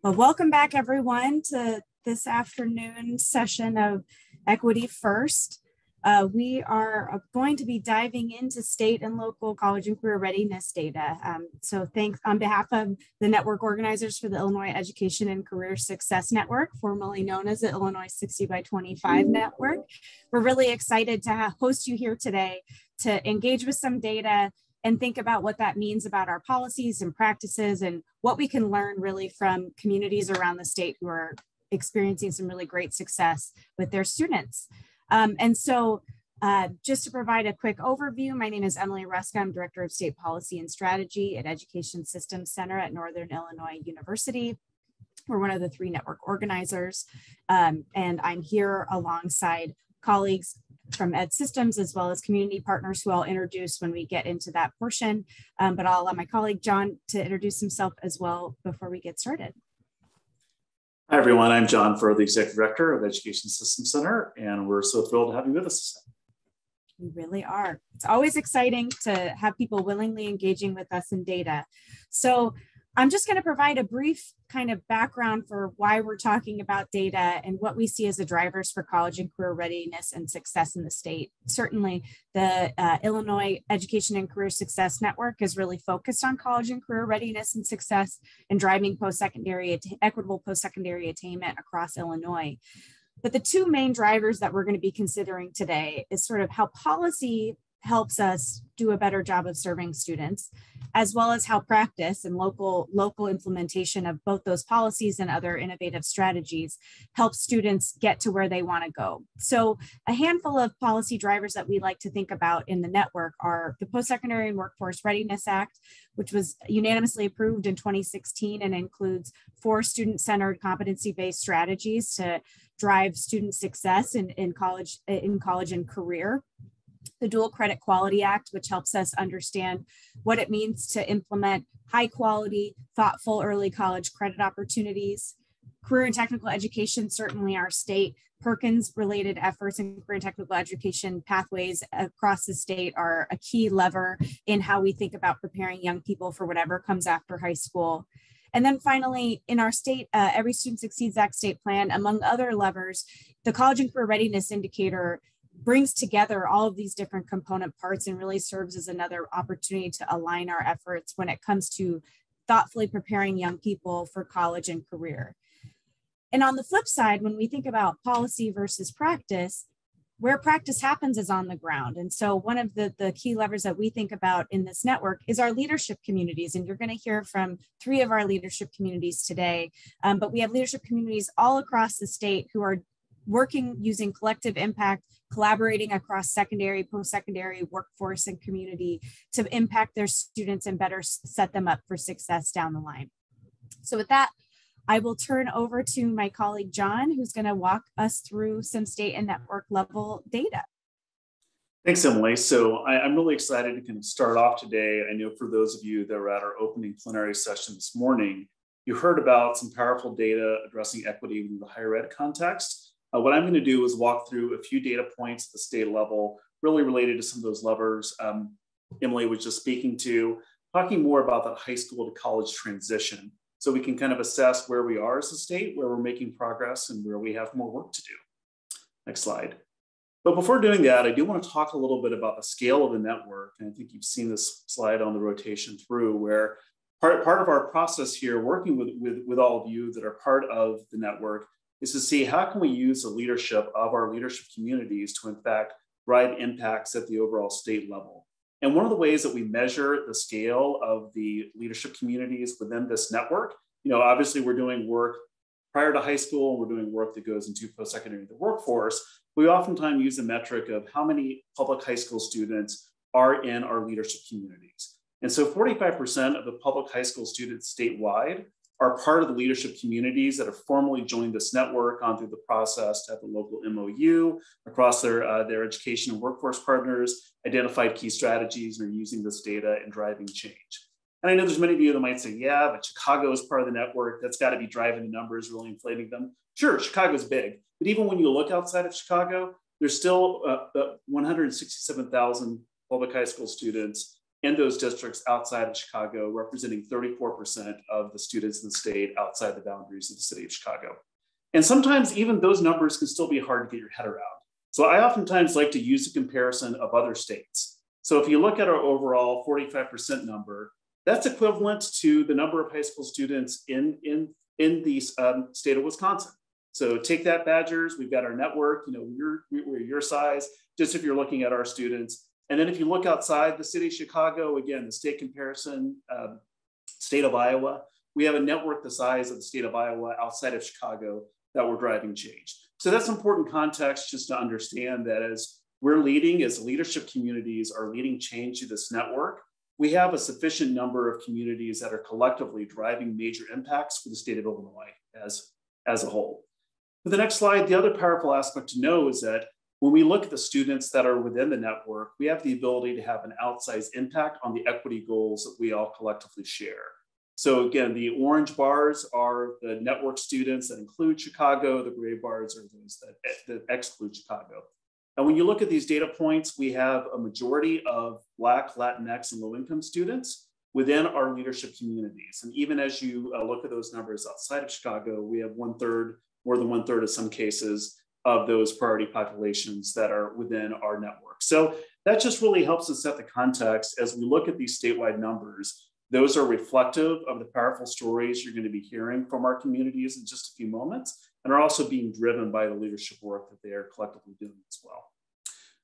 Well, welcome back everyone to this afternoon session of Equity First. We are going to be diving into state and local college and career readiness data. So thanks on behalf of the network organizers for the Illinois Education and Career Success Network, formerly known as the Illinois 60 by 25 Network. We're really excited to host you here today to engage with some data and think about what that means about our policies and practices and what we can learn really from communities around the state who are experiencing some really great success with their students. Just to provide a quick overview, my name is Emily Rusca. I'm Director of State Policy and Strategy at Education Systems Center at Northern Illinois University. We're one of the 3 network organizers, and I'm here alongside colleagues from Ed Systems as well as community partners who I'll introduce when we get into that portion. But I'll allow my colleague Jon to introduce himself as well before we get started. Hi everyone, I'm Jon Furr, the Executive Director of Education Systems Center, and we're so thrilled to have you with us. We really are. It's always exciting to have people willingly engaging with us in data. So I'm just going to provide a brief kind of background for why we're talking about data and what we see as the drivers for college and career readiness and success in the state. Certainly, the Illinois Education and Career Success Network is really focused on college and career readiness and success and driving equitable post-secondary attainment across Illinois. But the 2 main drivers that we're going to be considering today is sort of how policy helps us do a better job of serving students, as well as how practice and local implementation of both those policies and other innovative strategies help students get to where they want to go. So a handful of policy drivers that we like to think about in the network are the Postsecondary and Workforce Readiness Act, which was unanimously approved in 2016 and includes 4 student-centered competency-based strategies to drive student success in college and career. The Dual Credit Quality Act, which helps us understand what it means to implement high quality, thoughtful early college credit opportunities. Career and technical education, certainly our state Perkins related efforts in career and technical education pathways across the state are a key lever in how we think about preparing young people for whatever comes after high school. And then finally, in our state, Every Student Succeeds Act state plan, among other levers, the College and Career Readiness Indicator brings together all of these different component parts and really serves as another opportunity to align our efforts when it comes to thoughtfully preparing young people for college and career. And on the flip side, when we think about policy versus practice, where practice happens is on the ground. And so one of the key levers that we think about in this network is our leadership communities. And you're going to hear from 3 of our leadership communities today. But we have leadership communities all across the state who are working using collective impact, collaborating across secondary, post-secondary, workforce, and community to impact their students and better set them up for success down the line. So with that, I will turn over to my colleague, Jon, who's going to walk us through some state and network level data. Thanks, Emily. So I'm really excited to kind of start off today. I know for those of you that were at our opening plenary session this morning, you heard about some powerful data addressing equity in the higher ed context. What I'm going to do is walk through a few data points at the state level, really related to some of those levers Emily was just speaking to, talking more about that high school to college transition, so we can kind of assess where we are as a state, where we're making progress, and where we have more work to do. Next slide. But before doing that, I do want to talk a little bit about the scale of the network. And I think you've seen this slide on the rotation through, where part of our process here, working with all of you that are part of the network, is to see how can we use the leadership of our leadership communities to in fact drive impacts at the overall state level. And one of the ways that we measure the scale of the leadership communities within this network, obviously we're doing work prior to high school, we're doing work that goes into post-secondary the workforce. We oftentimes use the metric of how many public high school students are in our leadership communities. And so 45% of the public high school students statewide are part of the leadership communities that have formally joined this network, gone through the process to have the local MOU across their education and workforce partners, identified key strategies, and are using this data and driving change. And I know there's many of you that might say, yeah, but Chicago is part of the network. That's got to be driving the numbers, really inflating them. Sure, Chicago's big, but even when you look outside of Chicago, there's still 167,000 public high school students in those districts outside of Chicago, representing 34% of the students in the state outside the boundaries of the city of Chicago. And sometimes even those numbers can still be hard to get your head around. So I oftentimes like to use a comparison of other states. So if you look at our overall 45% number, that's equivalent to the number of high school students in the state of Wisconsin. So take that, Badgers. We've got our network. We're your size. Just if you're looking at our students, and then if you look outside the city of Chicago, again, the state comparison, state of Iowa, we have a network the size of the state of Iowa outside of Chicago that we're driving change. So that's important context just to understand that as we're leading, as leadership communities are leading change to this network, we have a sufficient number of communities that are collectively driving major impacts for the state of Illinois as a whole. For the next slide, the other powerful aspect to know is that when we look at the students that are within the network, we have the ability to have an outsized impact on the equity goals that we all collectively share. So again, the orange bars are the network students that include Chicago. The gray bars are those that exclude Chicago. And when you look at these data points, we have a majority of Black, Latinx, and low-income students within our leadership communities. And even as you look at those numbers outside of Chicago, we have more than one third in some cases of those priority populations that are within our network. So that just really helps us set the context as we look at these statewide numbers. Those are reflective of the powerful stories you're going to be hearing from our communities in just a few moments, and are also being driven by the leadership work that they are collectively doing as well.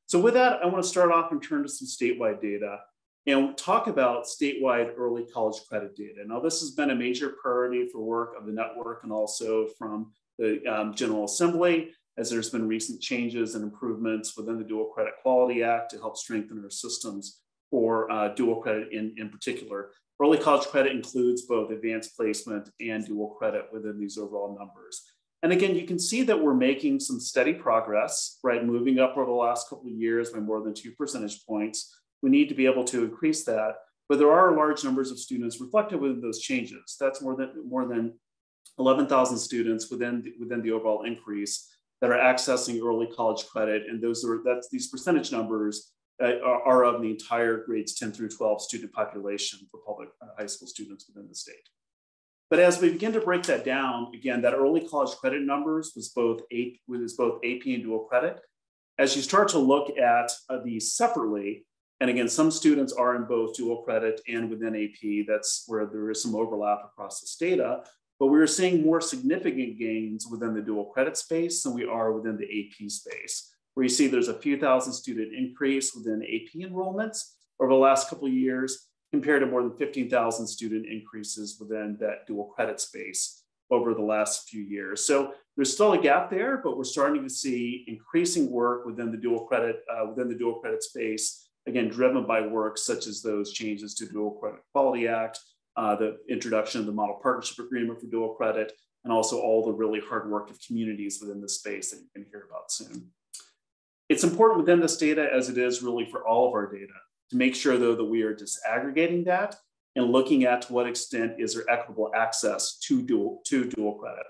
So with that, I want to start off and turn to some statewide data and talk about statewide early college credit data. Now, this has been a major priority for work of the network and also from the General Assembly, as there's been recent changes and improvements within the Dual Credit Quality Act to help strengthen our systems for dual credit in particular. Early college credit includes both advanced placement and dual credit within these overall numbers. And again, you can see that we're making some steady progress, right? Moving up over the last couple of years by more than 2 percentage points. We need to be able to increase that, but there are large numbers of students reflected within those changes. That's more than 11,000 students within the overall increase that are accessing early college credit. And these percentage numbers are of the entire grades 10 through 12 student population for public high school students within the state. But as we begin to break that down, again, that early college credit numbers was both AP and dual credit. As you start to look at these separately, and again, some students are in both dual credit and within AP, that's where there is some overlap across this data, but we're seeing more significant gains within the dual credit space than we are within the AP space, where you see there's a few thousand student increase within AP enrollments over the last couple of years, compared to more than 15,000 student increases within that dual credit space over the last few years. So there's still a gap there, but we're starting to see increasing work within the dual credit space, again, driven by work such as those changes to Dual Credit Quality Act, the introduction of the Model Partnership Agreement for dual credit, and also all the really hard work of communities within the space that you can hear about soon. It's important within this data, as it is really for all of our data, to make sure though that we are disaggregating that and looking at to what extent is there equitable access to dual credit.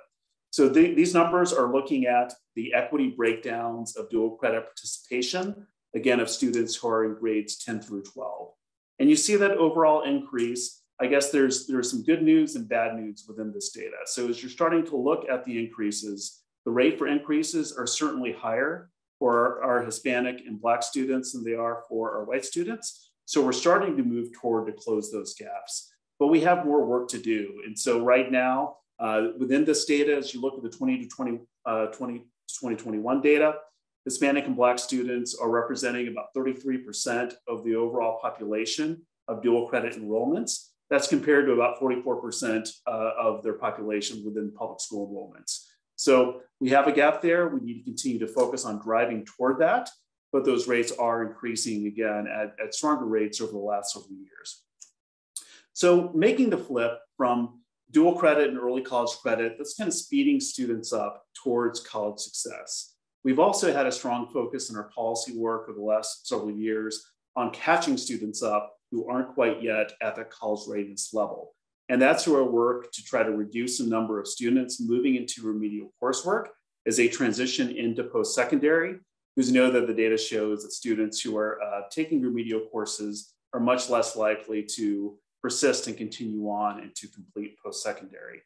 So these numbers are looking at the equity breakdowns of dual credit participation, again, of students who are in grades 10 through 12. And you see that overall increase. I guess there's some good news and bad news within this data. So as you're starting to look at the increases, the rate for increases are certainly higher for our Hispanic and Black students than they are for our white students. So we're starting to move toward to close those gaps, but we have more work to do. And so right now, within this data, as you look at the 2021 data, Hispanic and Black students are representing about 33% of the overall population of dual credit enrollments. That's compared to about 44% of their population within public school enrollments. So we have a gap there. We need to continue to focus on driving toward that, but those rates are increasing again at stronger rates over the last several years. So making the flip from dual credit and early college credit, that's kind of speeding students up towards college success. We've also had a strong focus in our policy work over the last several years on catching students up who aren't quite yet at the college readiness level. And that's through our work to try to reduce the number of students moving into remedial coursework as they transition into post-secondary, because you know that the data shows that students who are taking remedial courses are much less likely to persist and continue on and to complete post-secondary.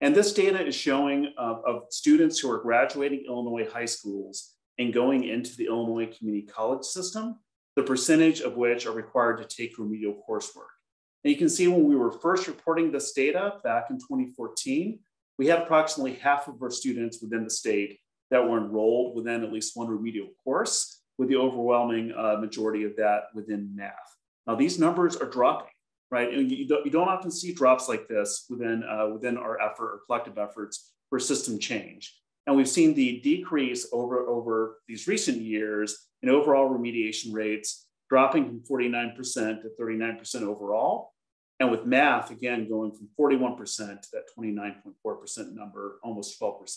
And this data is showing of students who are graduating Illinois high schools and going into the Illinois community college system, the percentage of which are required to take remedial coursework. And you can see when we were first reporting this data back in 2014, we had approximately half of our students within the state that were enrolled within at least one remedial course, with the overwhelming majority of that within math. Now these numbers are dropping, right? And you don't often see drops like this within our effort or collective efforts for system change. And we've seen the decrease over these recent years in overall remediation rates dropping from 49% to 39% overall. And with math, again, going from 41% to that 29.4% number, almost 12%.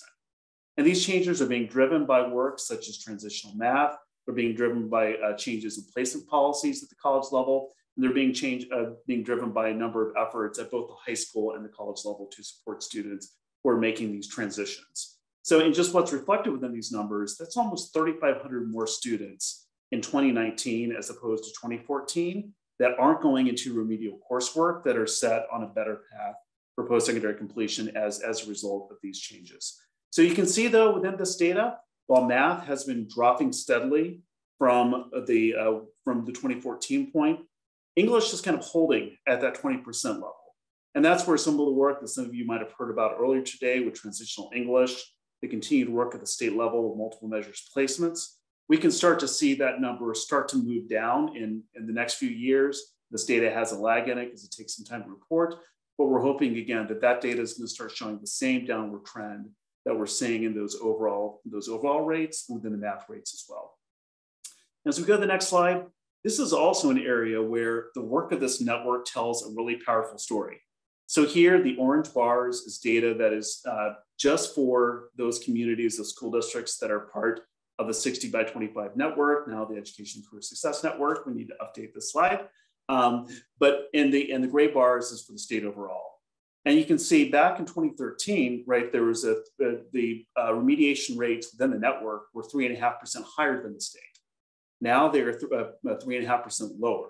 And these changes are being driven by work such as transitional math. They're being driven by changes in placement policies at the college level. And they're being driven by a number of efforts at both the high school and the college level to support students who are making these transitions. So in just what's reflected within these numbers, that's almost 3,500 more students in 2019 as opposed to 2014 that aren't going into remedial coursework that are set on a better path for post-secondary completion as a result of these changes. So you can see though within this data, while math has been dropping steadily from the 2014 point, English is kind of holding at that 20% level. And that's where some of the work that some of you might have heard about earlier today with transitional English, the continued work at the state level of multiple measures placements, we can start to see that number start to move down in the next few years. This data has a lag in it because it takes some time to report, but we're hoping again that data is going to start showing the same downward trend that we're seeing in those overall rates within the math rates as well. As we go to the next slide, this is also an area where the work of this network tells a really powerful story. So here, the orange bars is data that is just for those communities, those school districts that are part of the 60 by 25 network, now the Education Career Success Network. We need to update this slide. But in the gray bars is for the state overall. And you can see back in 2013, right, there was the remediation rates within the network were 3.5% higher than the state. Now they're 3.5% lower,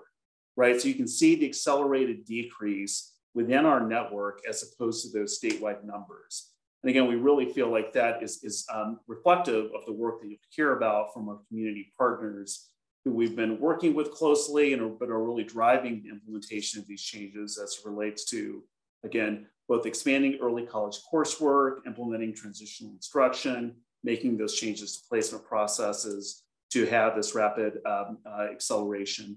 right? So you can see the accelerated decrease within our network as opposed to those statewide numbers. And again, we really feel like that is reflective of the work that you hear about from our community partners who we've been working with closely and are really driving the implementation of these changes as it relates to, again, both expanding early college coursework, implementing transitional instruction, making those changes to placement processes to have this rapid acceleration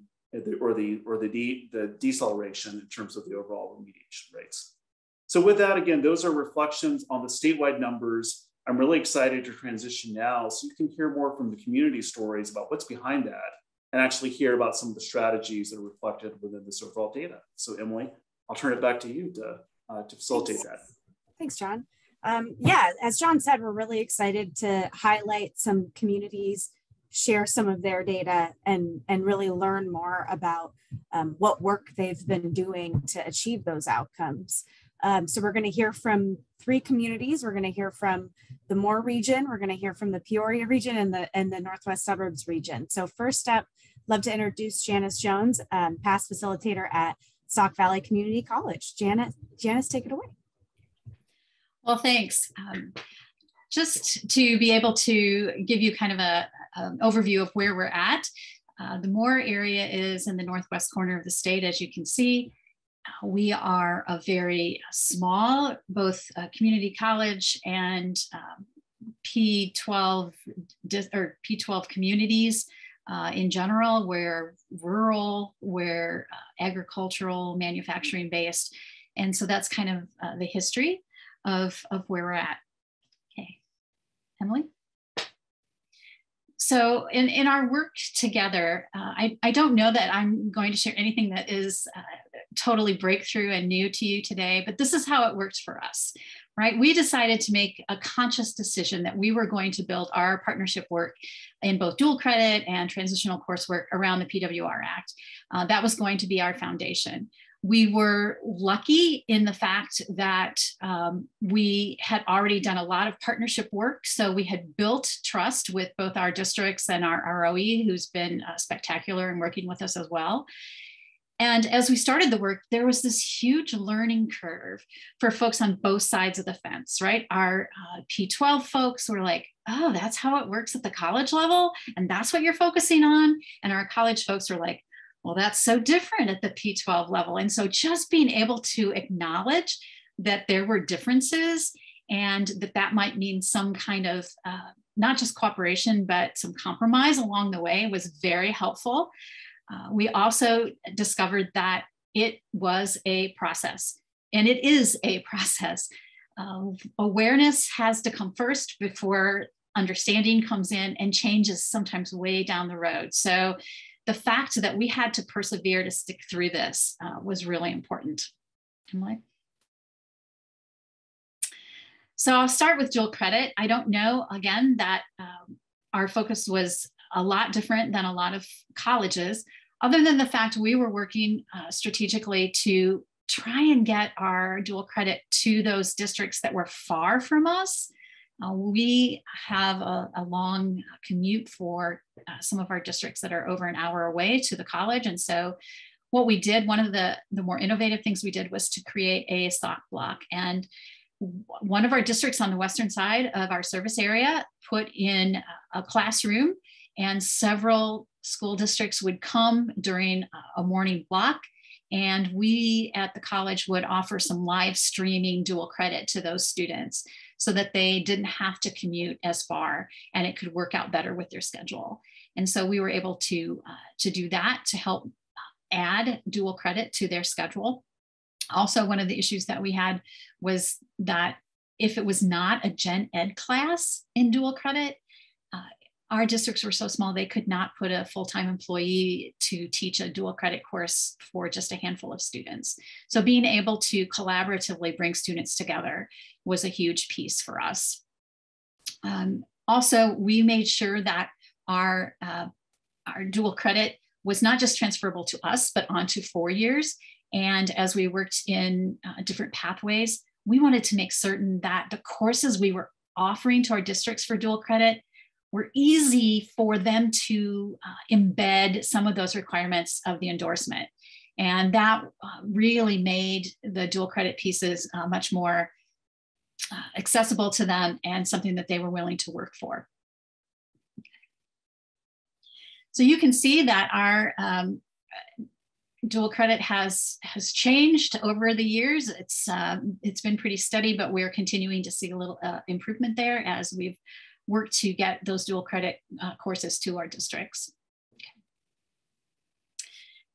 or the deceleration in terms of the overall remediation rates. So with that, again, those are reflections on the statewide numbers. I'm really excited to transition now so you can hear more from the community stories about what's behind that and actually hear about some of the strategies that are reflected within this overall data. So Emily, I'll turn it back to you to facilitate that. Thanks, Jon. Yeah, as Jon said, we're really excited to highlight some communities, share some of their data, and really learn more about what work they've been doing to achieve those outcomes. So we're going to hear from 3 communities. We're going to hear from the Moore region, we're going to hear from the Peoria region, and the Northwest Suburbs region. So first up, love to introduce Janice Jones, past facilitator at Sauk Valley Community College. Janice, take it away. Well, thanks. Just to be able to give you kind of an overview of where we're at, the Moore area is in the northwest corner of the state, as you can see. We are a very small, both community college and P12 communities in general. We're rural, we're agricultural, manufacturing based. And so that's kind of the history of where we're at. Okay, Emily? So in our work together, I don't know that I'm going to share anything that is totally breakthrough and new to you today, but this is how it works for us, right? We decided to make a conscious decision that we were going to build our partnership work in both dual credit and transitional coursework around the PWR Act. That was going to be our foundation. We were lucky in the fact that we had already done a lot of partnership work. So we had built trust with both our districts and our ROE, who's been spectacular in working with us as well. And as we started the work, there was this huge learning curve for folks on both sides of the fence, right? Our P12 folks were like, oh, that's how it works at the college level, and that's what you're focusing on. And our college folks were like, well, that's so different at the P12 level. And so just being able to acknowledge that there were differences and that might mean some kind of not just cooperation, but some compromise along the way was very helpful. We also discovered that it was a process, and it is a process. Awareness has to come first before understanding comes in, and change is sometimes way down the road. So the fact that we had to persevere to stick through this was really important. So I'll start with dual credit. I don't know, again, that our focus was a lot different than a lot of colleges, other than the fact we were working strategically to try and get our dual credit to those districts that were far from us. We have a long commute for some of our districts that are over an hour away to the college. And so what we did, one of the more innovative things we did was to create a SOC block. And one of our districts on the western side of our service area put in a classroom, and several school districts would come during a morning block, and we at the college would offer some live streaming dual credit to those students so that they didn't have to commute as far, and it could work out better with their schedule. And so we were able to do that to help add dual credit to their schedule. Also, one of the issues that we had was that if it was not a gen ed class in dual credit, our districts were so small they could not put a full-time employee to teach a dual credit course for just a handful of students. So being able to collaboratively bring students together was a huge piece for us. Also, we made sure that our dual credit was not just transferable to us, but onto 4 years. And as we worked in different pathways, we wanted to make certain that the courses we were offering to our districts for dual credit were easy for them to embed some of those requirements of the endorsement. And that really made the dual credit pieces much more accessible to them and something that they were willing to work for. So you can see that our dual credit has changed over the years. It's been pretty steady, but we're continuing to see a little improvement there as we've worked to get those dual credit courses to our districts. Okay.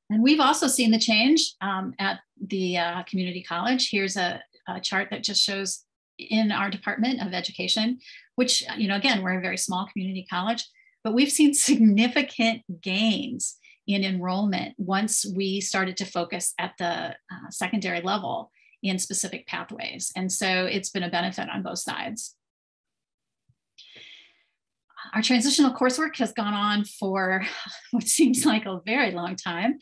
And we've also seen the change at the community college. Here's a chart that just shows in our Department of Education, which, again, we're a very small community college, but we've seen significant gains in enrollment once we started to focus at the secondary level in specific pathways. And so it's been a benefit on both sides. Our transitional coursework has gone on for what seems like a very long time.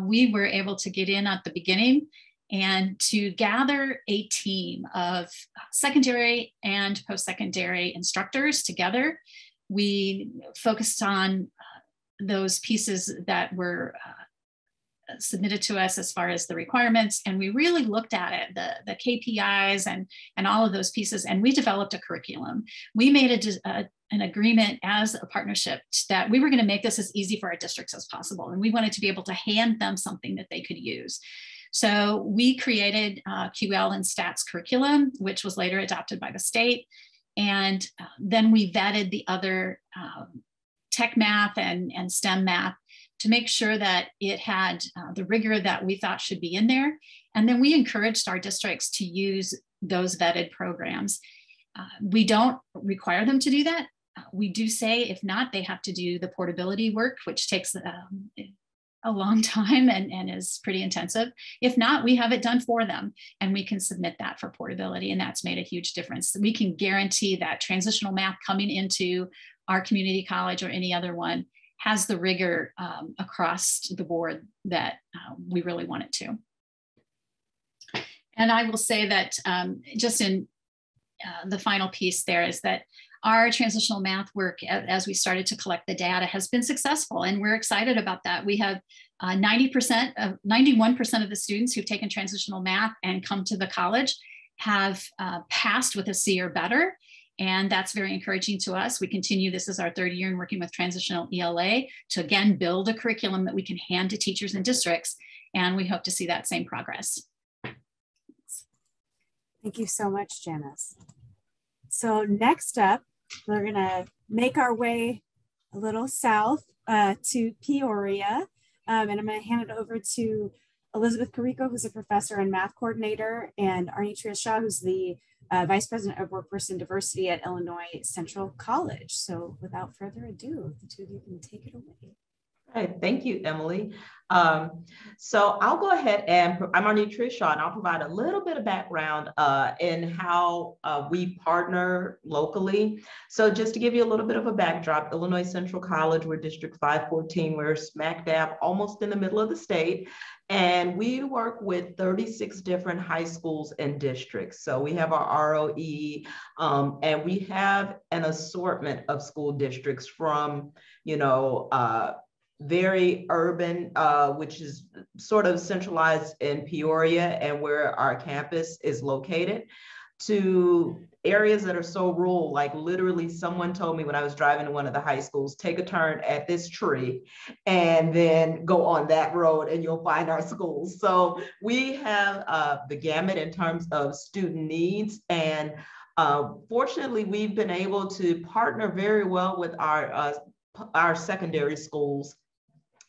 We were able to get in at the beginning and to gather a team of secondary and post-secondary instructors together. We focused on those pieces that were submitted to us as far as the requirements, and we really looked at it, the KPIs and all of those pieces, and we developed a curriculum. We made an agreement as a partnership that we were going to make this as easy for our districts as possible, and we wanted to be able to hand them something that they could use. So we created QL and stats curriculum, which was later adopted by the state, and then we vetted the other tech math and STEM math to make sure that it had the rigor that we thought should be in there. And then we encouraged our districts to use those vetted programs. We don't require them to do that. We do say, if not, they have to do the portability work, which takes a long time and is pretty intensive. If not, we have it done for them and we can submit that for portability, and that's made a huge difference. We can guarantee that transitional math coming into our community college or any other one has the rigor across the board that we really want it to. And I will say that just in the final piece there is that our transitional math work, as we started to collect the data, has been successful, and we're excited about that. We have 91% of the students who've taken transitional math and come to the college have passed with a C or better. And that's very encouraging to us. We continue, this is our third year in working with Transitional ELA to again build a curriculum that we can hand to teachers and districts. And we hope to see that same progress. Thank you so much, Janice. So next up, we're gonna make our way a little south to Peoria. And I'm gonna hand it over to Elizabeth Carrico, who's a professor and math coordinator, and Arnie Trias-Shaw, who's the Vice President of Workforce and Diversity at Illinois Central College. So without further ado, the two of you can take it away. All right, thank you, Emily. So I'll go ahead and I'm Arnie Trias-Shaw, and I'll provide a little bit of background in how we partner locally. So just to give you a little bit of a backdrop, Illinois Central College, we're District 514, we're smack dab almost in the middle of the state. And we work with 36 different high schools and districts. So we have our ROE, and we have an assortment of school districts from, you know, very urban, which is sort of centralized in Peoria and where our campus is located, to areas that are so rural, like literally someone told me when I was driving to one of the high schools, take a turn at this tree and then go on that road and you'll find our schools. So we have the gamut in terms of student needs, and fortunately we've been able to partner very well with our secondary schools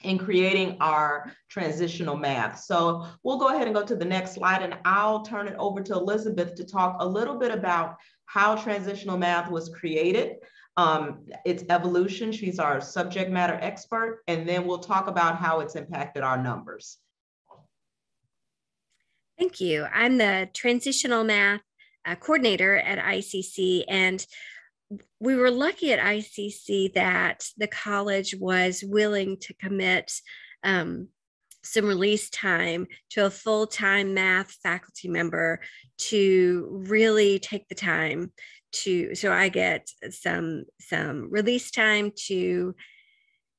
in creating our transitional math. So we'll go ahead and go to the next slide, and I'll turn it over to Elizabeth to talk a little bit about how transitional math was created, its evolution. She's our subject matter expert, and then we'll talk about how it's impacted our numbers. Thank you. I'm the transitional math coordinator at ICC, and we were lucky at ICC that the college was willing to commit some release time to a full-time math faculty member to really take the time to, so I get some release time to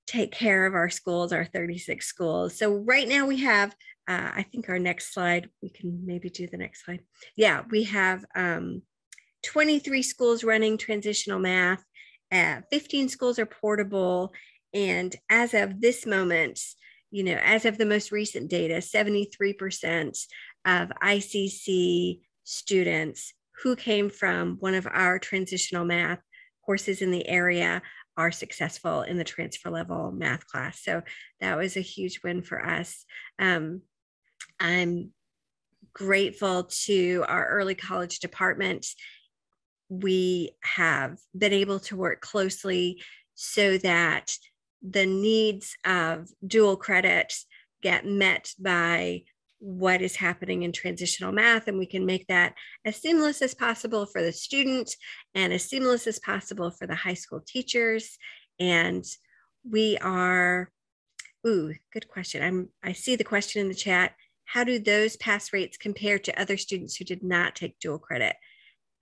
take care of our schools, our 36 schools. So right now we have, I think our next slide, we can maybe do the next slide. Yeah, we have 23 schools running transitional math, 15 schools are portable, and as of this moment, you know, as of the most recent data, 73% of ICC students who came from one of our transitional math courses in the area are successful in the transfer level math class. So that was a huge win for us. I'm grateful to our early college department. We have been able to work closely so that the needs of dual credit get met by what is happening in transitional math, and we can make that as seamless as possible for the student and as seamless as possible for the high school teachers. And we are, good question. I see the question in the chat. How do those pass rates compare to other students who did not take dual credit?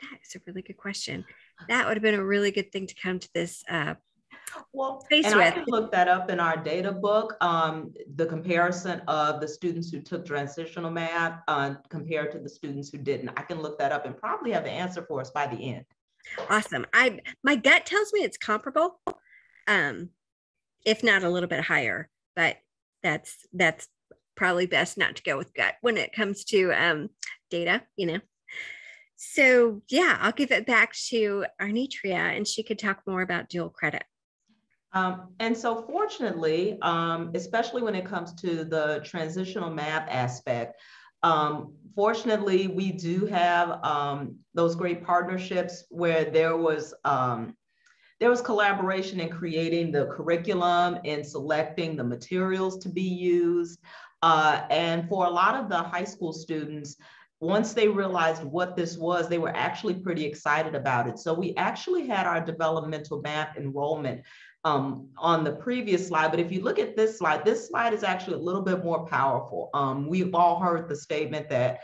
That is a really good question. That would have been a really good thing to come to this space and with. I can look that up in our data book, the comparison of the students who took transitional math compared to the students who didn't. I can look that up and probably have the answer for us by the end. Awesome. My gut tells me it's comparable, if not a little bit higher, but that's probably best not to go with gut when it comes to data, you know. So yeah, I'll give it back to Arnitria, and she could talk more about dual credit. And so fortunately, especially when it comes to the transitional math aspect, fortunately, we do have those great partnerships where there was collaboration in creating the curriculum and selecting the materials to be used. And for a lot of the high school students, once they realized what this was, they were actually pretty excited about it. So we actually had our developmental math enrollment on the previous slide, but if you look at this slide is actually a little bit more powerful. We've all heard the statement that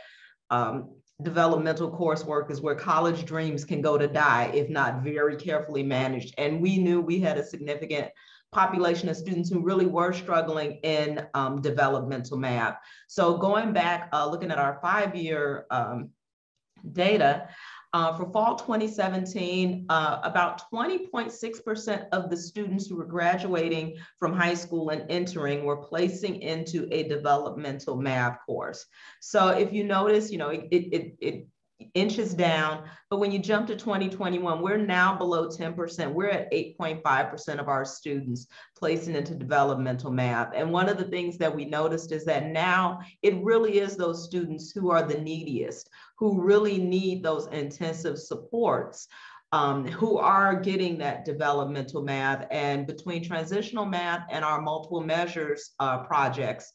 developmental coursework is where college dreams can go to die if not very carefully managed. And we knew we had a significant population of students who really were struggling in developmental math. So going back, looking at our 5-year data, for fall 2017, about 20.6% of the students who were graduating from high school and entering were placing into a developmental math course. So if you notice, you know, it inches down, but when you jump to 2021, we're now below 10%. We're at 8.5% of our students placing into developmental math. And one of the things that we noticed is that now it really is those students who are the neediest, who really need those intensive supports, who are getting that developmental math. And between transitional math and our multiple measures projects,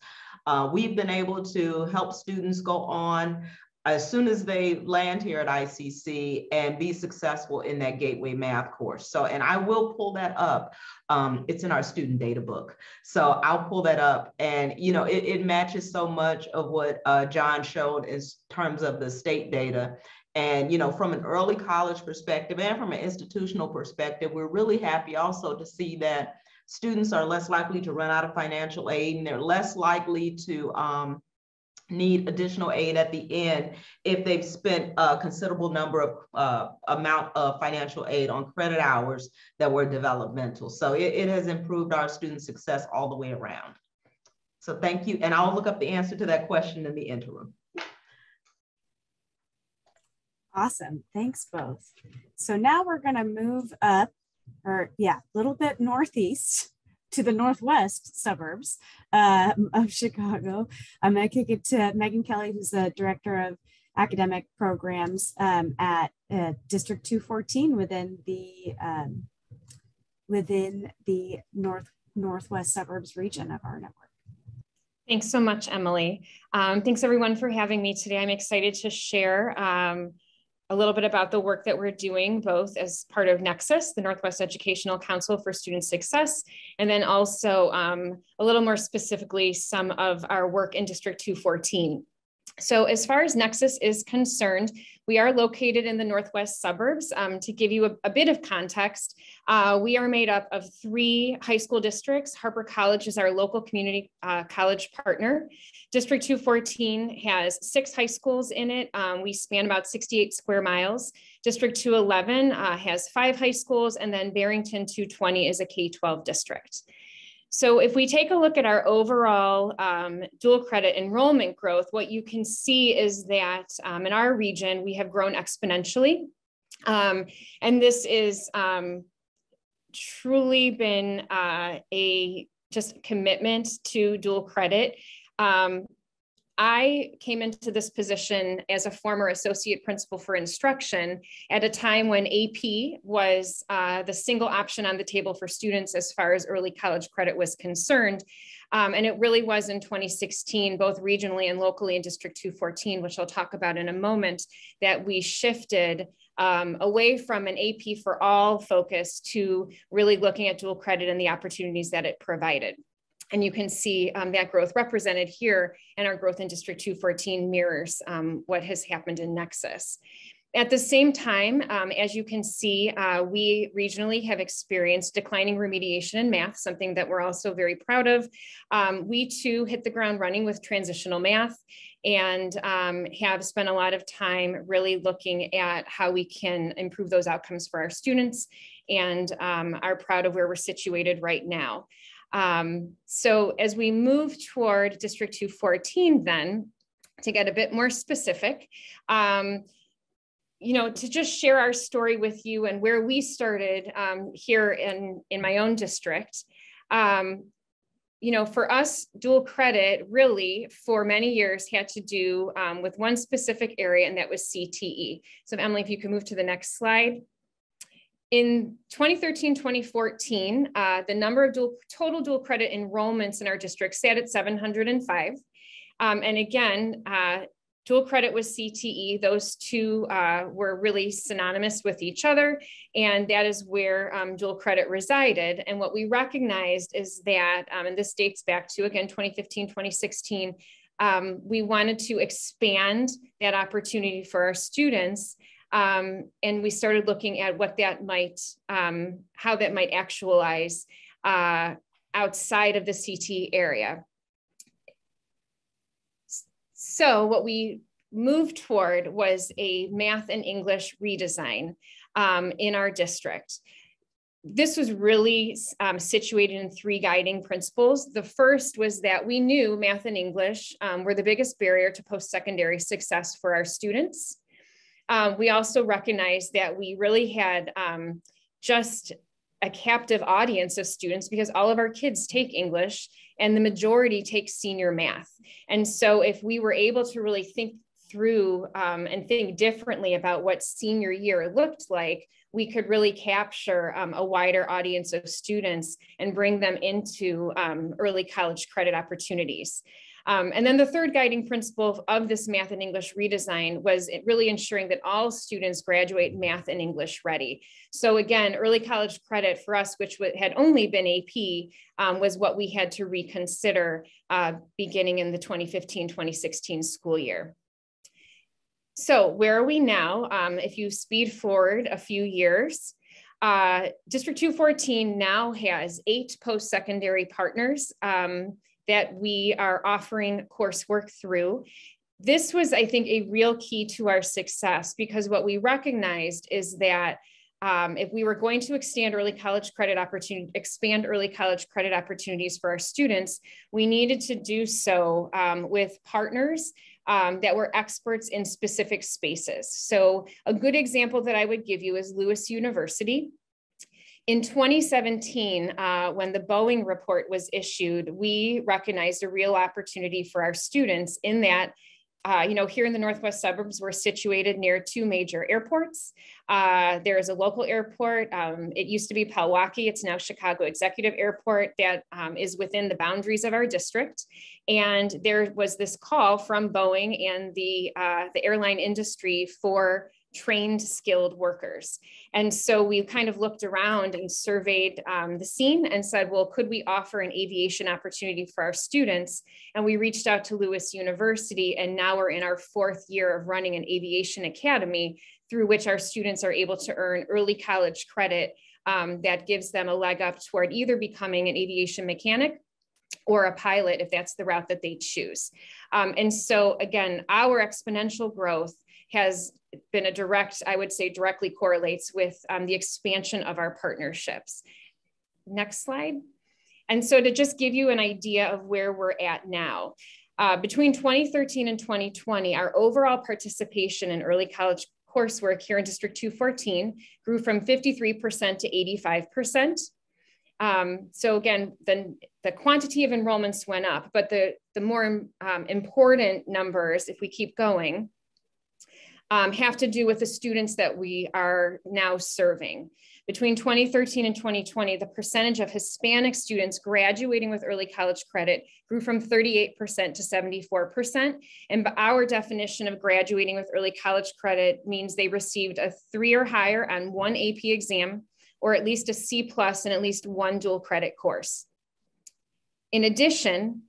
we've been able to help students go on as soon as they land here at ICC and be successful in that gateway math course. So, and I will pull that up. It's in our student data book. So I'll pull that up, and you know, it matches so much of what Jon showed in terms of the state data. And, you know, from an early college perspective and from an institutional perspective, we're really happy also to see that students are less likely to run out of financial aid, and they're less likely to need additional aid at the end if they've spent a considerable number of amount of financial aid on credit hours that were developmental. So it has improved our student success all the way around. So thank you. And I'll look up the answer to that question in the interim. Awesome. Thanks both. So now we're going to move up, or yeah, a little bit northeast to the northwest suburbs of Chicago. I'm going to kick it to Megan Kelly, who's the Director of Academic Programs at District 214 within the northwest suburbs region of our network. Thanks so much, Emily. Thanks everyone for having me today. I'm excited to share a little bit about the work that we're doing, both as part of Nexus, the Northwest Educational Council for Student Success, and then also a little more specifically, some of our work in District 214. So as far as Nexus is concerned, we are located in the northwest suburbs. To give you a bit of context, we are made up of 3 high school districts. Harper College is our local community college partner. District 214 has 6 high schools in it. We span about 68 square miles. District 211 has 5 high schools, and then Barrington 220 is a K-12 district. So if we take a look at our overall dual credit enrollment growth, what you can see is that in our region, we have grown exponentially. And this is truly been a just commitment to dual credit. I came into this position as a former associate principal for instruction at a time when AP was the single option on the table for students as far as early college credit was concerned. And it really was in 2016, both regionally and locally in District 214, which I'll talk about in a moment, that we shifted away from an AP for all focus to really looking at dual credit and the opportunities that it provided. And you can see that growth represented here, and our growth in District 214 mirrors what has happened in Nexus. At the same time, as you can see, we regionally have experienced declining remediation in math, something that we're also very proud of. We too hit the ground running with transitional math, and have spent a lot of time really looking at how we can improve those outcomes for our students, and are proud of where we're situated right now. So as we move toward District 214, then to get a bit more specific, you know, to just share our story with you and where we started here in my own district. You know, for us, dual credit really for many years had to do with one specific area, and that was CTE. So Emily, if you can move to the next slide. In 2013, 2014, the number of total dual credit enrollments in our district sat at 705. And again, dual credit was CTE. Those two were really synonymous with each other. And that is where dual credit resided. And what we recognized is that, and this dates back to, again, 2015, 2016, we wanted to expand that opportunity for our students. And we started looking at what that might, how that might actualize outside of the CT area. So what we moved toward was a math and English redesign in our district. This was really situated in 3 guiding principles. The first was that we knew math and English were the biggest barrier to post-secondary success for our students. We also recognized that we really had just a captive audience of students because all of our kids take English and the majority take senior math. And so if we were able to really think through and think differently about what senior year looked like, we could really capture a wider audience of students and bring them into early college credit opportunities. And then the third guiding principle of this math and English redesign was really ensuring that all students graduate math and English ready. So again, early college credit for us, which had only been AP, was what we had to reconsider beginning in the 2015-2016 school year. So where are we now? If you speed forward a few years, District 214 now has 8 post-secondary partners that we are offering coursework through. This was, I think, a real key to our success because what we recognized is that if we were going to expand early college credit opportunities for our students, we needed to do so with partners that were experts in specific spaces. So a good example that I would give you is Lewis University. In 2017, when the Boeing report was issued, we recognized a real opportunity for our students in that, here in the Northwest suburbs, we're situated near 2 major airports. There is a local airport. It used to be Pewaukee. It's now Chicago Executive Airport that is within the boundaries of our district. And there was this call from Boeing and the airline industry for trained, skilled workers. And so we kind of looked around and surveyed the scene and said, well, could we offer an aviation opportunity for our students? And we reached out to Lewis University, and now we're in our 4th year of running an aviation academy through which our students are able to earn early college credit that gives them a leg up toward either becoming an aviation mechanic or a pilot if that's the route that they choose. And so again, our exponential growth has been a direct, I would say directly correlates with the expansion of our partnerships. Next slide. And so to just give you an idea of where we're at now, between 2013 and 2020, our overall participation in early college coursework here in District 214 grew from 53% to 85%. So again, the quantity of enrollments went up, but the more important numbers, if we keep going, have to do with the students that we are now serving. Between 2013 and 2020, the percentage of Hispanic students graduating with early college credit grew from 38% to 74%. And our definition of graduating with early college credit means they received a 3 or higher on 1 AP exam, or at least a C+ in at least 1 dual credit course. In addition,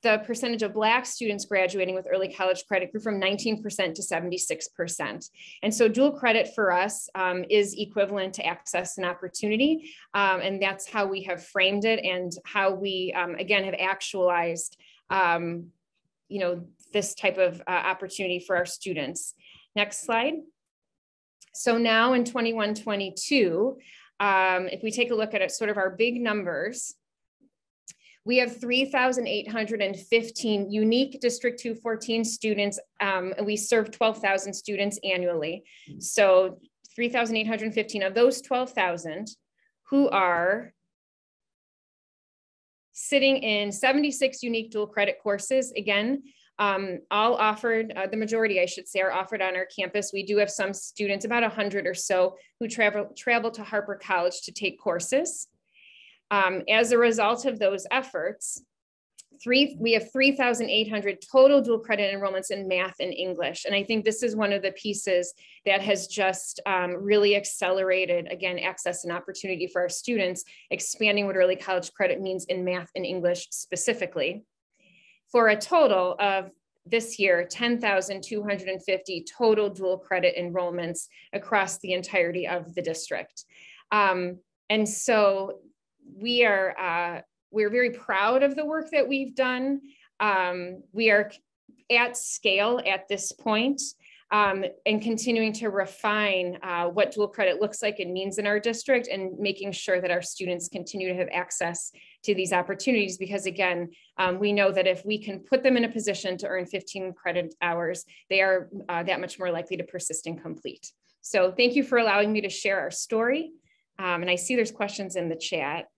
the percentage of Black students graduating with early college credit grew from 19% to 76%. And so dual credit for us is equivalent to access and opportunity. And that's how we have framed it and how we, again, have actualized, this type of opportunity for our students. Next slide. So now in 21-22, if we take a look at it, sort of our big numbers, we have 3,815 unique District 214 students. And we serve 12,000 students annually. So 3,815 of those 12,000 who are sitting in 76 unique dual credit courses. Again, all offered, the majority, I should say, are offered on our campus. We do have some students, about 100 or so, who travel to Harper College to take courses. As a result of those efforts, we have 3,800 total dual credit enrollments in math and English. And I think this is one of the pieces that has just really accelerated, again, access and opportunity for our students, expanding what early college credit means in math and English specifically. for a total of this year, 10,250 total dual credit enrollments across the entirety of the district. And so we're very proud of the work that we've done. We are at scale at this point, and continuing to refine what dual credit looks like and means in our district, and making sure that our students continue to have access to these opportunities, because again, we know that if we can put them in a position to earn 15 credit hours, they are that much more likely to persist and complete. So thank you for allowing me to share our story. And I see there's questions in the chat.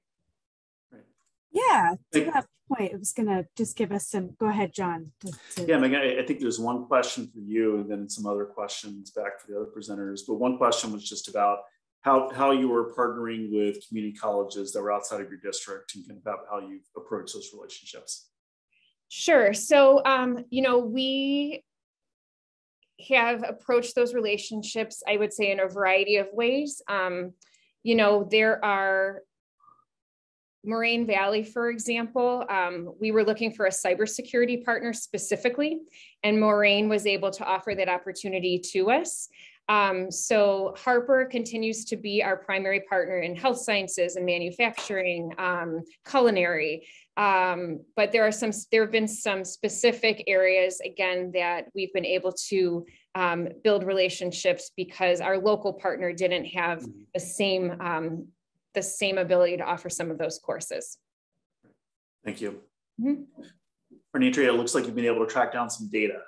Yeah, to that point, I was going to just give us some, go ahead, Jon. Yeah, Megan, I think there's one question for you and then some other questions back for the other presenters. But one question was just about how you were partnering with community colleges that were outside of your district, and about how you approach those relationships. Sure. So, you know, we have approached those relationships, I would say, in a variety of ways. You know, there are Moraine Valley, for example, we were looking for a cybersecurity partner specifically, and Moraine was able to offer that opportunity to us. So Harper continues to be our primary partner in health sciences and manufacturing, culinary. But there have been some specific areas, again, that we've been able to build relationships because our local partner didn't have the same ability to offer some of those courses. Thank you. Pranitria, it looks like you've been able to track down some data.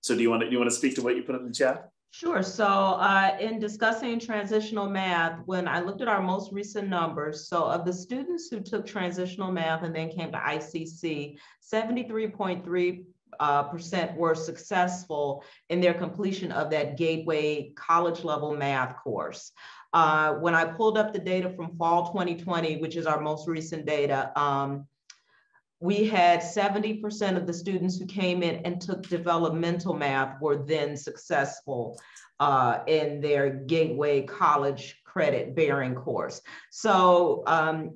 So do you want to speak to what you put in the chat? Sure. So in discussing transitional math, when I looked at our most recent numbers, so of the students who took transitional math and then came to ICC, 73.3% were successful in their completion of that gateway college level math course. When I pulled up the data from fall 2020, which is our most recent data, we had 70% of the students who came in and took developmental math were then successful in their gateway college credit bearing course. So,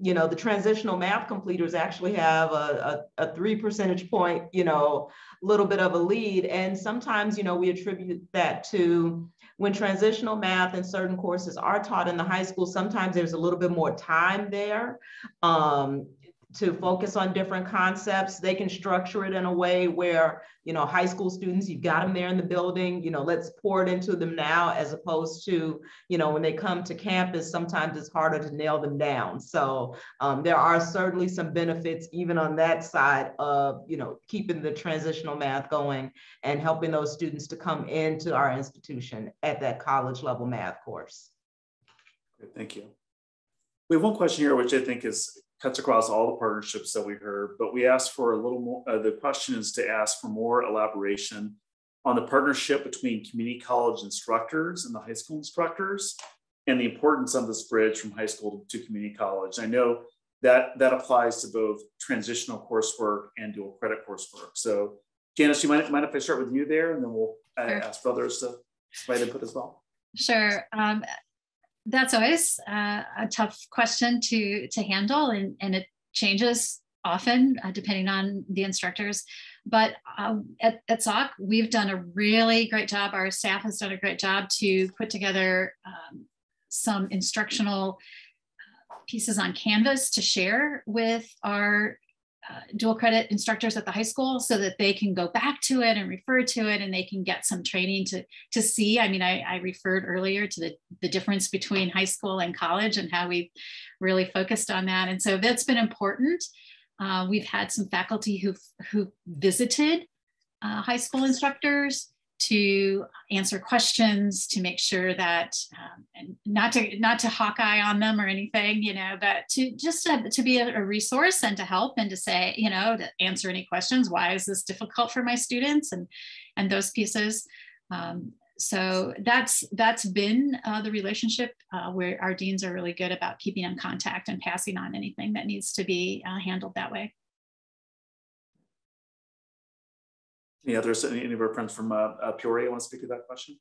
you know, the transitional math completers actually have a 3 percentage point, you know, little bit of a lead. And sometimes, you know, we attribute that to when transitional math and certain courses are taught in the high school, sometimes there's a little bit more time there to focus on different concepts. They can structure it in a way where, you know, high school students, you've got them there in the building, you know, let's pour it into them now, as opposed to, you know, when they come to campus, sometimes it's harder to nail them down. So there are certainly some benefits even on that side of, you know, keeping the transitional math going and helping those students to come into our institution at that college level math course. Good, thank you. We have one question here, which I think cuts across all the partnerships that we heard, but we asked for a little more, the question is to ask for more elaboration on the partnership between community college instructors and the high school instructors, and the importance of this bridge from high school to community college. I know that applies to both transitional coursework and dual credit coursework. So Janice, you mind if I start with you there, and then we'll ask others to provide input as well? Sure. That's always a tough question to handle, and it changes often depending on the instructors. But at SOC, we've done a really great job. Our staff has done a great job to put together some instructional pieces on Canvas to share with our dual credit instructors at the high school, so that they can go back to it and refer to it, and they can get some training to see. I mean, I referred earlier to the difference between high school and college and how we've really focused on that. And so that's been important. We've had some faculty who visited high school instructors to answer questions, to make sure that, and not to Hawkeye on them or anything, you know, but to be a resource and to help and to say, you know, to answer any questions. Why is this difficult for my students, and those pieces. So that's been the relationship where our deans are really good about keeping in contact and passing on anything that needs to be handled that way. Any others, any of our friends from Peoria want to speak to that question?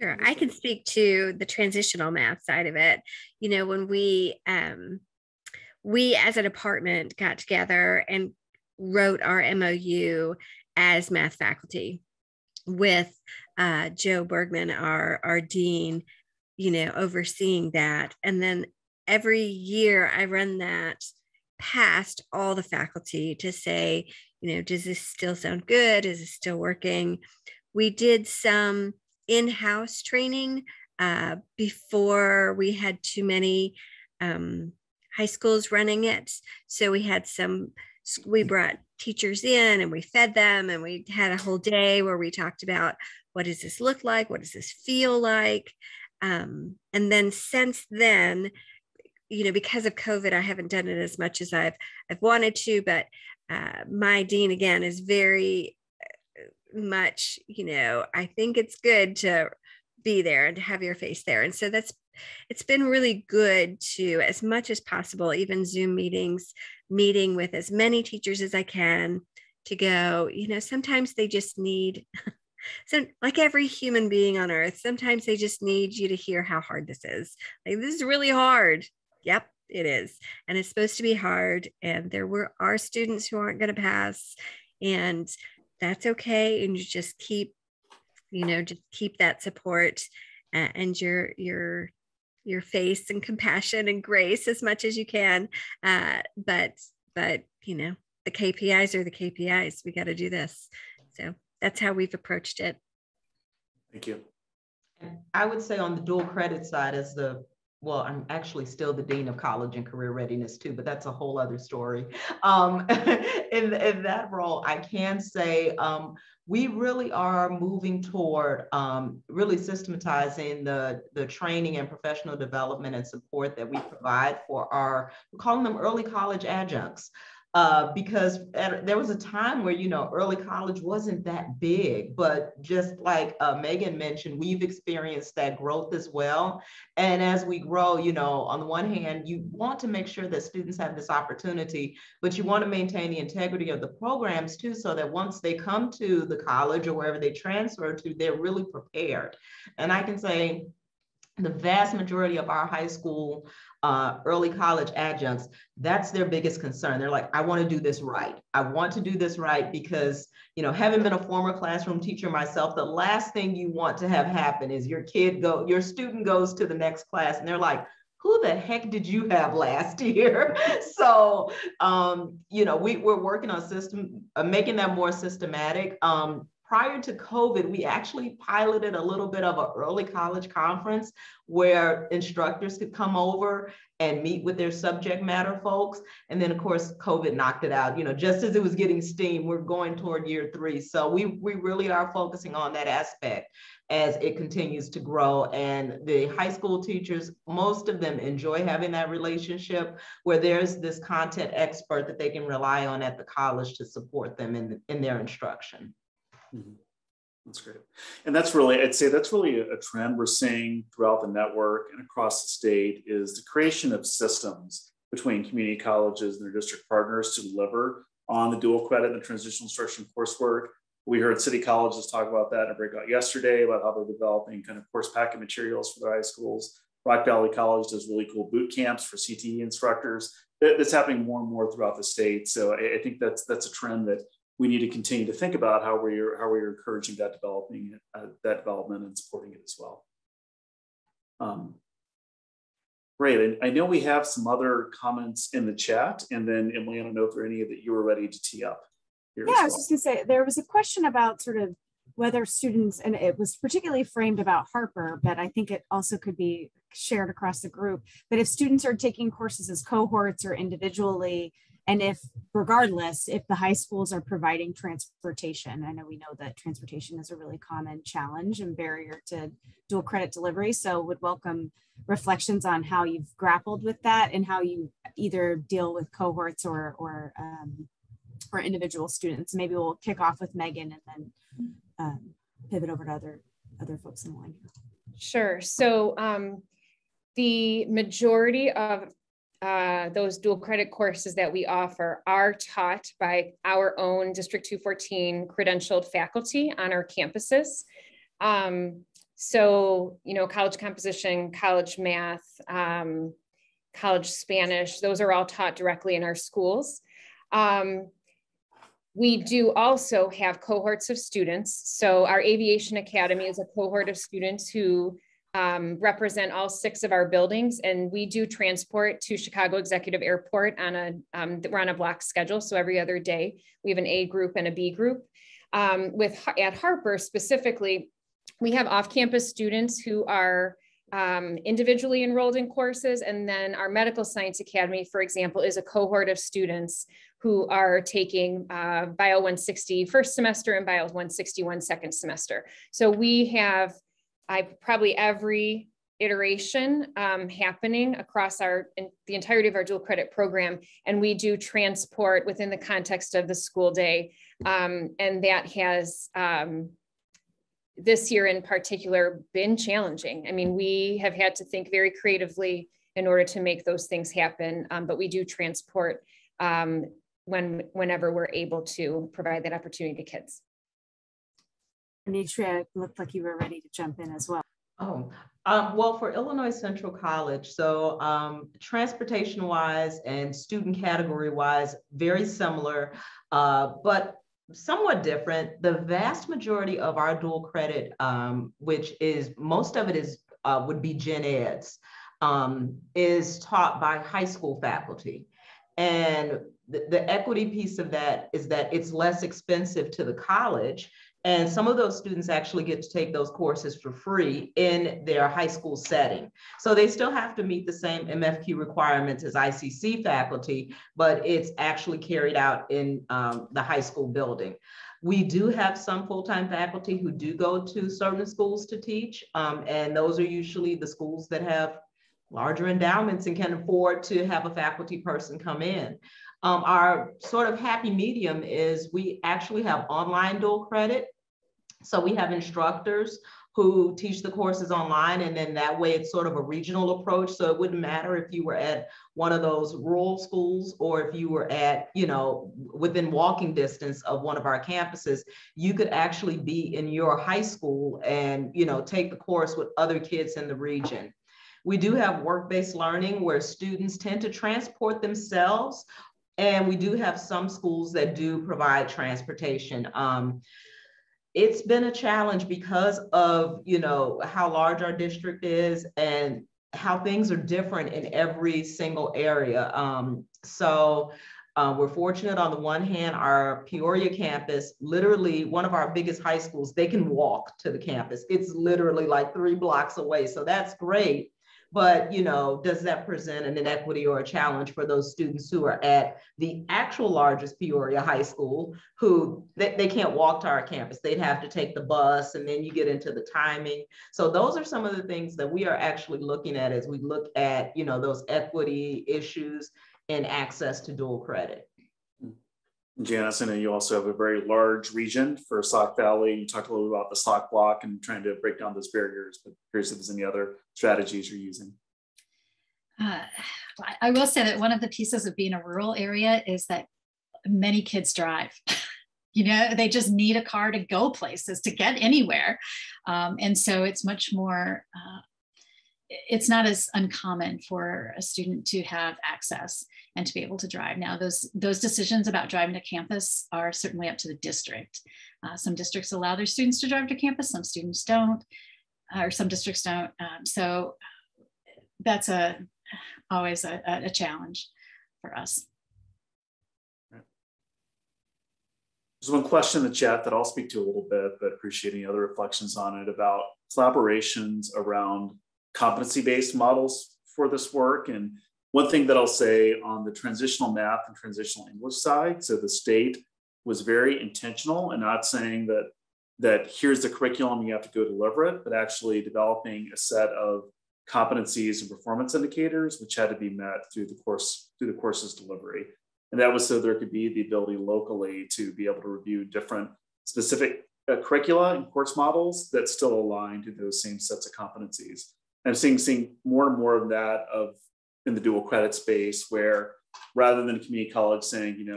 Sure, I can speak to the transitional math side of it. You know, when we as a department got together and wrote our MOU as math faculty with Joe Bergman, our dean, overseeing that. And then every year I run that past all the faculty to say, does this still sound good? Is it still working? We did some in-house training before we had too many high schools running it. So we brought teachers in and we fed them, and we had a whole day where we talked about, what does this look like? What does this feel like? And then since then, because of COVID, I haven't done it as much as I've wanted to, but my dean, again, is very much, I think it's good to be there and to have your face there. And so it's been really good to, as much as possible, even Zoom meetings, meeting with as many teachers as I can, to go, sometimes they just need, so like every human being on earth, sometimes they just need you to hear how hard this is. Like, this is really hard. Yep, it is. And it's supposed to be hard. And there are students who aren't going to pass, and that's okay. And you just keep that support and your face and compassion and grace as much as you can. But the KPIs are the KPIs. We got to do this. So that's how we've approached it. Thank you. And I would say on the dual credit side, I'm actually still the Dean of College and Career Readiness too, but that's a whole other story. In that role, I can say we really are moving toward really systematizing the training and professional development and support that we provide for we're calling them early college adjuncts. Because there was a time where, early college wasn't that big, but just like Megan mentioned, we've experienced that growth as well. And as we grow, on the one hand, you want to make sure that students have this opportunity, but you want to maintain the integrity of the programs too, so that once they come to the college or wherever they transfer to, they're really prepared. And I can say the vast majority of our high school early college adjuncts, that's their biggest concern. They're like, I want to do this right. I want to do this right because, having been a former classroom teacher myself, the last thing you want to have happen is your student goes to the next class and they're like, who the heck did you have last year? So, we're working on making that more systematic. Prior to COVID, we actually piloted a little bit of an early college conference where instructors could come over and meet with their subject matter folks. And then, of course, COVID knocked it out. Just as it was getting steam, we're going toward year 3. So we really are focusing on that aspect as it continues to grow. And the high school teachers, most of them enjoy having that relationship where there's this content expert that they can rely on at the college to support them in their instruction. Mm-hmm. That's great. And I'd say that's really a trend we're seeing throughout the network and across the state, is the creation of systems between community colleges and their district partners to deliver on the dual credit and the transitional instruction coursework. We heard city colleges talk about that in a breakout yesterday about how they're developing kind of course packet materials for their high schools. Rock Valley College does really cool boot camps for CTE instructors. That's happening more and more throughout the state. So I think that's a trend that we need to continue to think about how we're encouraging that development and supporting it as well. Great. I know we have some other comments in the chat, and then Emily, I don't know if there are any that you were ready to tee up here. Yeah, I was just gonna say, there was a question about sort of whether students, and it was particularly framed about Harper, but I think it also could be shared across the group, but if students are taking courses as cohorts or individually, and if the high schools are providing transportation. I know we know that transportation is a really common challenge and barrier to dual credit delivery. So would welcome reflections on how you've grappled with that and how you either deal with cohorts or individual students. Maybe we'll kick off with Megan and then pivot over to other folks in the line. Sure. So the majority of those dual credit courses that we offer are taught by our own District 214 credentialed faculty on our campuses. So, college composition, college math, college Spanish, those are all taught directly in our schools. We do also have cohorts of students. So our Aviation Academy is a cohort of students who represent all 6 of our buildings, and we do transport to Chicago Executive Airport on we're on a block schedule. So every other day we have an A group and a B group. At Harper specifically, we have off-campus students who are individually enrolled in courses. And then our Medical Science Academy, for example, is a cohort of students who are taking Bio 160 first semester and Bio 161 second semester. So we have probably every iteration happening across the entirety of our dual credit program. And we do transport within the context of the school day. And that has, this year in particular, been challenging. I mean, we have had to think very creatively in order to make those things happen, but we do transport whenever we're able to provide that opportunity to kids. Anitra, looked like you were ready to jump in as well. Well, for Illinois Central College, so transportation-wise and student category-wise, very similar, but somewhat different. The vast majority of our dual credit, which is most of it is would be gen eds, is taught by high school faculty. And the equity piece of that is that it's less expensive to the college. And some of those students actually get to take those courses for free in their high school setting. So they still have to meet the same MFQ requirements as ICC faculty, but it's actually carried out in the high school building. We do have some full-time faculty who do go to certain schools to teach, and those are usually the schools that have larger endowments and can afford to have a faculty person come in. Our sort of happy medium is we actually have online dual credit. So we have instructors who teach the courses online, and then that way it's sort of a regional approach. So it wouldn't matter if you were at one of those rural schools or if you were at, within walking distance of one of our campuses, you could actually be in your high school and, take the course with other kids in the region. We do have work-based learning where students tend to transport themselves. And we do have some schools that do provide transportation. It's been a challenge because of, how large our district is and how things are different in every single area. So we're fortunate on the one hand, our Peoria campus, literally one of our biggest high schools, they can walk to the campus. It's literally like 3 blocks away. So that's great. But, does that present an inequity or a challenge for those students who are at the actual largest Peoria high school who they can't walk to our campus? They'd have to take the bus, and then you get into the timing. So those are some of the things that we are actually looking at as we look at, those equity issues and access to dual credit. Janice, I know you also have a very large region for Sauk Valley. You talked a little bit about the Sauk block and trying to break down those barriers, but curious if there's any other strategies you're using. I will say that one of the pieces of being a rural area is that many kids drive. They just need a car to go places, to get anywhere. And so it's much more, it's not as uncommon for a student to have access and to be able to drive. Now, those decisions about driving to campus are certainly up to the district. Some districts allow their students to drive to campus, some students don't, or some districts don't. So that's always a challenge for us. There's one question in the chat that I'll speak to a little bit, but appreciate any other reflections on it about collaborations around competency-based models for this work. And one thing that I'll say on the transitional math and transitional English side, so the state was very intentional and not saying that here's the curriculum, you have to go deliver it, but actually developing a set of competencies and performance indicators which had to be met through the course's delivery. And that was so there could be the ability locally to be able to review different specific curricula and course models that still align to those same sets of competencies. I'm seeing more and more of that in the dual credit space, where rather than community college saying,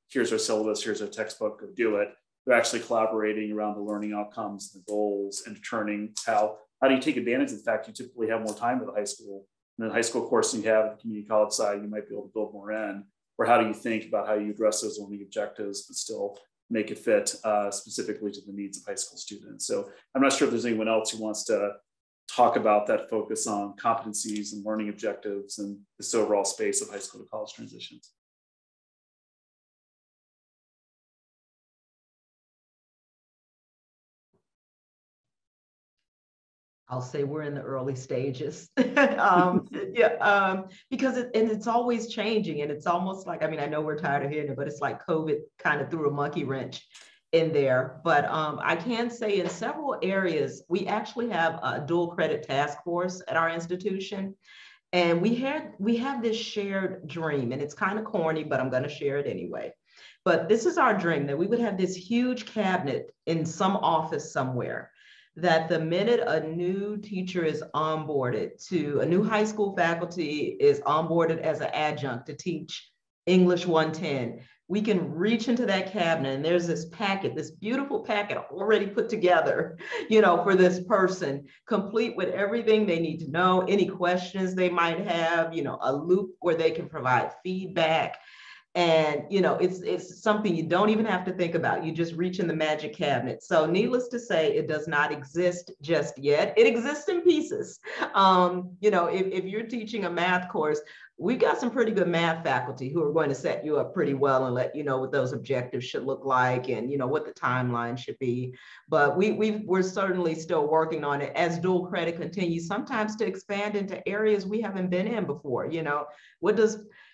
here's our syllabus, here's our textbook, go do it, they're actually collaborating around the learning outcomes and the goals and determining how do you take advantage of the fact you typically have more time at the high school. And the high school course you have at the community college side, you might be able to build more in. Or how do you think about how you address those learning objectives, but still make it fit specifically to the needs of high school students. So I'm not sure if there's anyone else who wants to talk about that focus on competencies and learning objectives and this overall space of high school to college transitions. I'll say we're in the early stages. Because it's always changing, and it's almost like, I mean, I know we're tired of hearing it, but it's like COVID kind of threw a monkey wrench in there. But I can say in several areas, we actually have a dual credit task force at our institution. And we have this shared dream, and it's kind of corny, but I'm going to share it anyway. But this is our dream, that we would have this huge cabinet in some office somewhere, that the minute a new teacher is onboarded to a new high school faculty is onboarded as an adjunct to teach English 110, we can reach into that cabinet and there's this packet, this beautiful packet already put together, for this person, complete with everything they need to know, any questions they might have, a loop where they can provide feedback. And, it's something you don't even have to think about. You just reach in the magic cabinet. So needless to say, it does not exist just yet. It exists in pieces. If you're teaching a math course, we've got some pretty good math faculty who are going to set you up pretty well and let you know what those objectives should look like and, what the timeline should be. But we're certainly still working on it as dual credit continues sometimes to expand into areas we haven't been in before.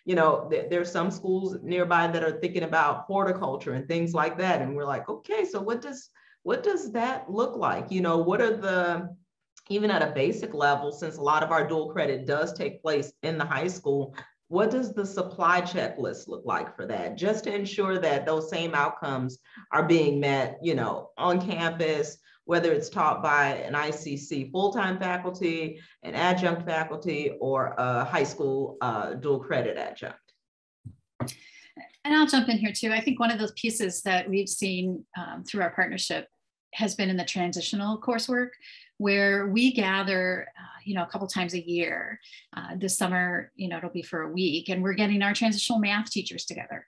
There's some schools nearby that are thinking about horticulture and things like that. And we're like, okay, so what does that look like? What are even at a basic level, since a lot of our dual credit does take place in the high school, what does the supply checklist look like for that? Just to ensure that those same outcomes are being met, on campus, whether it's taught by an ICC full-time faculty, an adjunct faculty, or a high school dual credit adjunct. And I'll jump in here too. I think one of those pieces that we've seen through our partnership has been in the transitional coursework, where we gather, a couple times a year. This summer, it'll be for a week, and we're getting our transitional math teachers together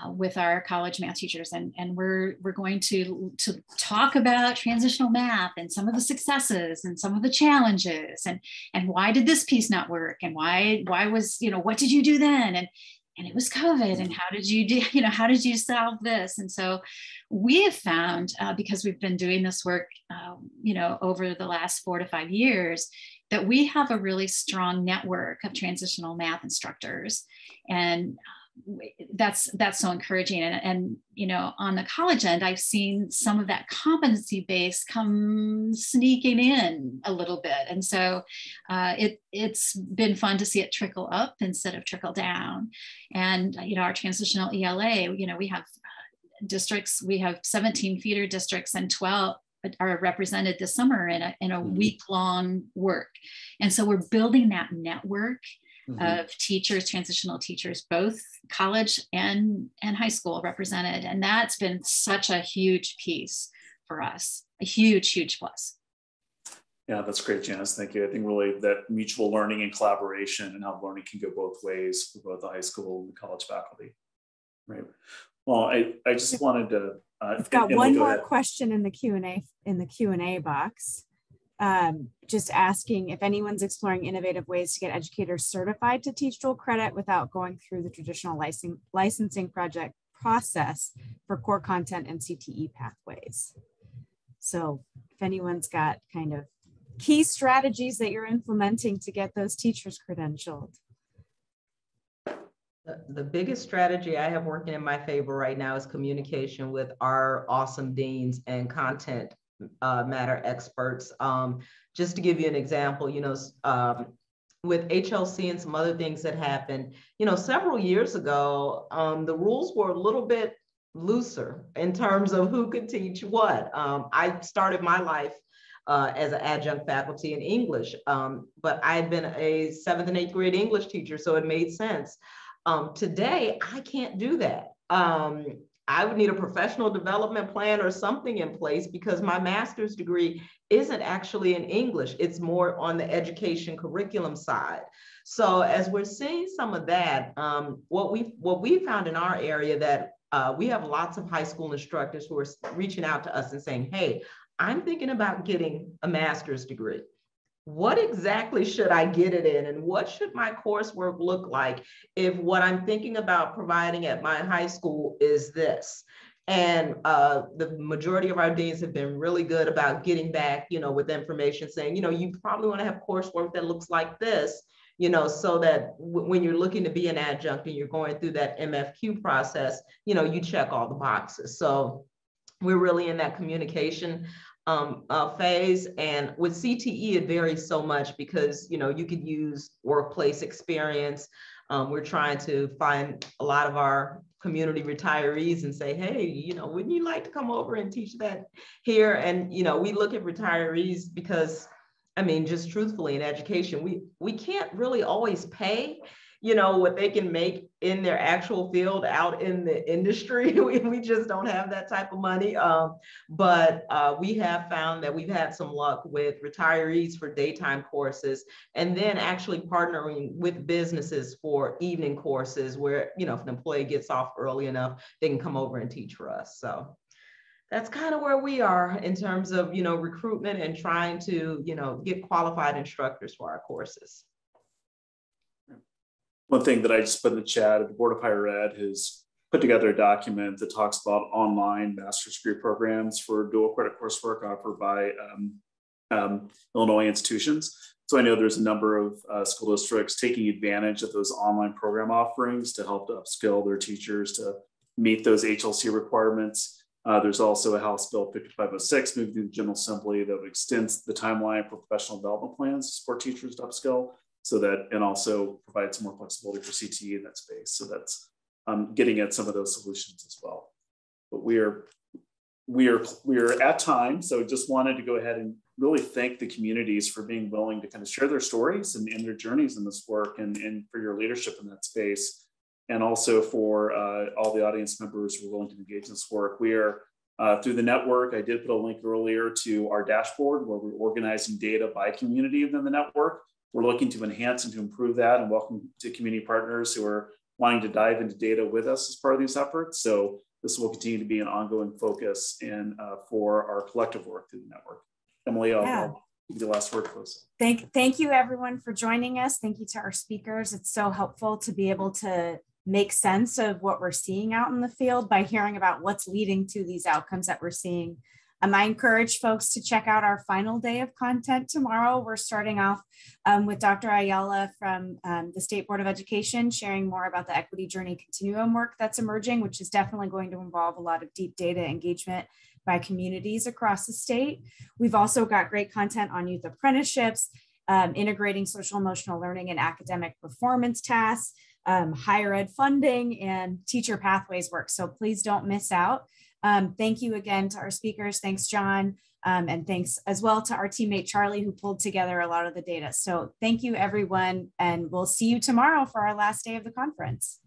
with our college math teachers, and we're going to talk about transitional math and some of the successes and some of the challenges, and why did this piece not work, and why was, what did you do then, and it was COVID, and how did you do, how did you solve this? And so we have found, because we've been doing this work, over the last 4 to 5 years, that we have a really strong network of transitional math instructors. And that's so encouraging. And on the college end, I've seen some of that competency base come sneaking in a little bit. And so it's been fun to see it trickle up instead of trickle down. And, our transitional ELA, we have districts, we have 17 feeder districts, and 12 are represented this summer in a week-long work. And so we're building that network of teachers, transitional teachers, both college and high school represented. And that's been such a huge piece for us, a huge, huge plus. Yeah, that's great, Janice. Thank you. I think really that mutual learning and collaboration and how learning can go both ways for both the high school and the college faculty. Right. Well, I just wanted to. I've got one more question in the Q&A box. Just asking if anyone's exploring innovative ways to get educators certified to teach dual credit without going through the traditional licensing project process for core content and CTE pathways. So if anyone's got kind of key strategies that you're implementing to get those teachers credentialed. The biggest strategy I have working in my favor right now is communication with our awesome deans and content matter experts. Just to give you an example, with HLC and some other things that happened, several years ago, the rules were a little bit looser in terms of who could teach what. I started my life as an adjunct faculty in English, but I had been a 7th and 8th grade English teacher, so it made sense. Today, I can't do that. I would need a professional development plan or something in place because my master's degree isn't actually in English. It's more on the education curriculum side. So as we're seeing some of that, what we found in our area that we have lots of high school instructors who are reaching out to us and saying, hey, I'm thinking about getting a master's degree. What exactly should I get it in? And what should my coursework look like if what I'm thinking about providing at my high school is this? And the majority of our deans have been really good about getting back, with information saying, you probably want to have coursework that looks like this, so that when you're looking to be an adjunct and you're going through that MFQ process, you check all the boxes. So we're really in that communication phase. And with CTE, it varies so much because, you could use workplace experience. We're trying to find a lot of our community retirees and say, hey, wouldn't you like to come over and teach that here? And, we look at retirees because, just truthfully in education, we can't really always pay, what they can make in their actual field out in the industry. We just don't have that type of money. But we have found that we've had some luck with retirees for daytime courses, and then actually partnering with businesses for evening courses where, if an employee gets off early enough, they can come over and teach for us. So that's kind of where we are in terms of, recruitment and trying to, get qualified instructors for our courses. One thing that I just put in the chat, the Board of Higher Ed has put together a document that talks about online master's degree programs for dual credit coursework offered by Illinois institutions. So I know there's a number of school districts taking advantage of those online program offerings to help to upskill their teachers to meet those HLC requirements. There's also a House Bill 5506 moving through the General Assembly that extends the timeline for professional development plans to support teachers to upskill. So that, and also provide some more flexibility for CTE in that space. So that's getting at some of those solutions as well. But we are at time. So just wanted to go ahead and really thank the communities for being willing to kind of share their stories and their journeys in this work, and for your leadership in that space. And also for all the audience members who are willing to engage in this work. We are through the network. I did put a link earlier to our dashboard where we're organizing data by community within the network. We're looking to enhance and to improve that, and welcome to community partners who are wanting to dive into data with us as part of these efforts. So this will continue to be an ongoing focus for our collective work through the network. Emily, I'll give you the last word for us. Thank you everyone for joining us. Thank you to our speakers. It's so helpful to be able to make sense of what we're seeing out in the field by hearing about what's leading to these outcomes that we're seeing. I encourage folks to check out our final day of content tomorrow. We're starting off with Dr. Ayala from the State Board of Education, sharing more about the equity journey continuum work that's emerging, which is definitely going to involve a lot of deep data engagement by communities across the state. We've also got great content on youth apprenticeships, integrating social emotional learning and academic performance tasks, higher ed funding, and teacher pathways work. So please don't miss out. Thank you again to our speakers. Thanks, John. And thanks as well to our teammate, Charlie, who pulled together a lot of the data. So thank you, everyone. And we'll see you tomorrow for our last day of the conference.